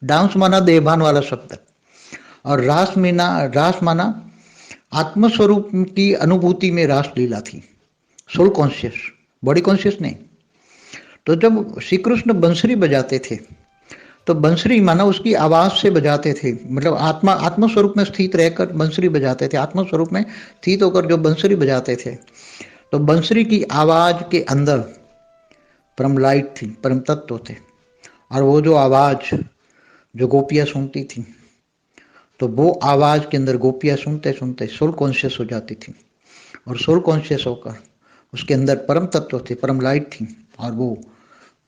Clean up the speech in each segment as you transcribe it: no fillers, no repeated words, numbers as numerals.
Dance माना देहभान वाला शब्द, और रास माना आत्मस्वरूप की अनुभूति में रास लीला थी। सोल कॉन्शियस, बॉडी कॉन्शियस नहीं। तो जब श्री कृष्ण बंसरी बजाते थे तो बंसरी माना उसकी आवाज से बजाते थे, मतलब आत्मस्वरूप में स्थित रहकर बंसरी बजाते थे। आत्मस्वरूप में स्थित होकर जो बंसरी बजाते थे तो बंसरी की आवाज के अंदर परम लाइट थी, परम तत्व थे। और वो जो आवाज जो गोपियां सुनती थी, तो वो आवाज के अंदर गोपियां सुनते सुनते सोल कॉन्शियस हो जाती थी, और सोल कॉन्शियस होकर उसके अंदर परम तत्व थे, परम लाइट थी। और वो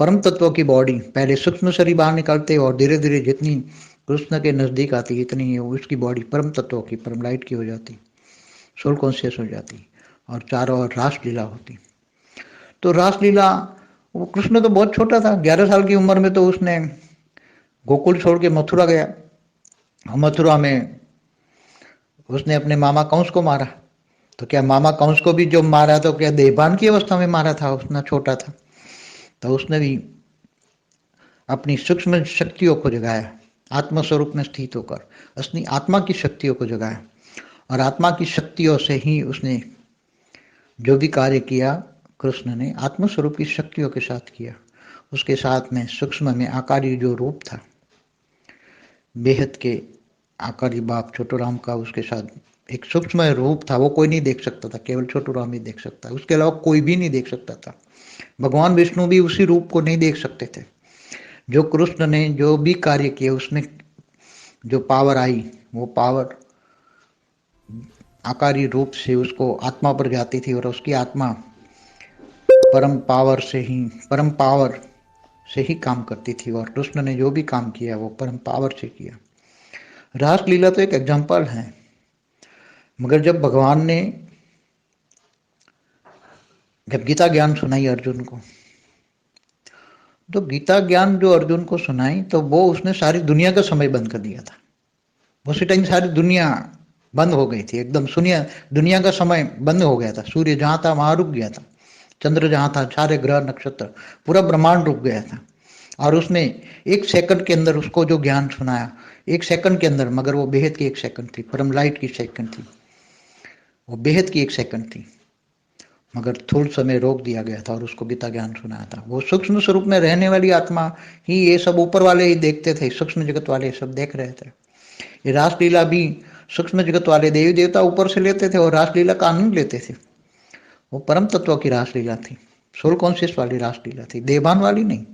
परम तत्व की बॉडी पहले सूक्ष्म शरीर बाहर निकालते और धीरे धीरे जितनी कृष्ण के नजदीक आती इतनी उसकी बॉडी परम तत्व की, परम लाइट की हो जाती, सोल कॉन्शियस हो जाती, और चारों ओर रासलीला होती। तो रासलीला, वो कृष्ण तो बहुत छोटा था, 11 साल की उम्र में तो उसने गोकुल छोड़ के मथुरा गया। मथुरा में उसने अपने मामा कंस को मारा। तो क्या मामा कंस को भी जो मारा तो क्या देहभान की अवस्था में मारा था? उतना छोटा था। तो उसने भी अपनी सूक्ष्म शक्तियों को जगाया, आत्मस्वरूप में स्थित होकर अपनी आत्मा की शक्तियों को जगाया, और आत्मा की शक्तियों से ही उसने जो भी कार्य किया कृष्ण ने आत्मस्वरूप की शक्तियों के साथ किया। उसके साथ में सूक्ष्म में आकारी जो रूप था, बेहद के आकारी बाप छोटू राम का उसके साथ एक सूक्ष्म रूप था, वो कोई नहीं देख सकता था, केवल छोटू राम ही देख सकता, उसके अलावा कोई भी नहीं देख सकता था। भगवान विष्णु भी उसी रूप को नहीं देख सकते थे। जो कृष्ण ने जो भी कार्य किए उसमें जो पावर आई, वो पावर आकारी रूप से उसको आत्मा पर जाती थी, और उसकी आत्मा परम पावर से ही काम करती थी। और कृष्ण ने जो भी काम किया वो परम पावर से किया। रासलीला तो एक एग्जाम्पल है, मगर जब गीता ज्ञान सुनाई अर्जुन को, तो गीता ज्ञान जो अर्जुन को सुनाई तो वो उसने सारी दुनिया का समय बंद कर दिया था। उसी टाइम सारी दुनिया बंद हो गई थी एकदम। सुनिए, दुनिया का समय बंद हो गया था। सूर्य जहां था वहां रुक गया था, चंद्र जहां था, सारे ग्रह नक्षत्र, पूरा ब्रह्मांड रुक गया था। और उसने 1 सेकंड के अंदर उसको जो ज्ञान सुनाया, 1 सेकंड के अंदर, मगर वो बेहद की 1 सेकंड थी, परम लाइट की सेकंड थी, वो बेहद की 1 सेकंड थी, मगर थोड़ा समय रोक दिया गया था और उसको गीता ज्ञान सुनाया था। वो सूक्ष्म स्वरूप में रहने वाली आत्मा ही ये सब ऊपर वाले ही देखते थे, सूक्ष्म जगत वाले सब देख रहे थे। ये रासलीला भी सूक्ष्म जगत वाले देवी देवता ऊपर से लेते थे और रासलीला का आनंद लेते थे। वो परम तत्व की रासलीला थी, सोल कॉन्शियस वाली रासलीला थी, देवान वाली नहीं।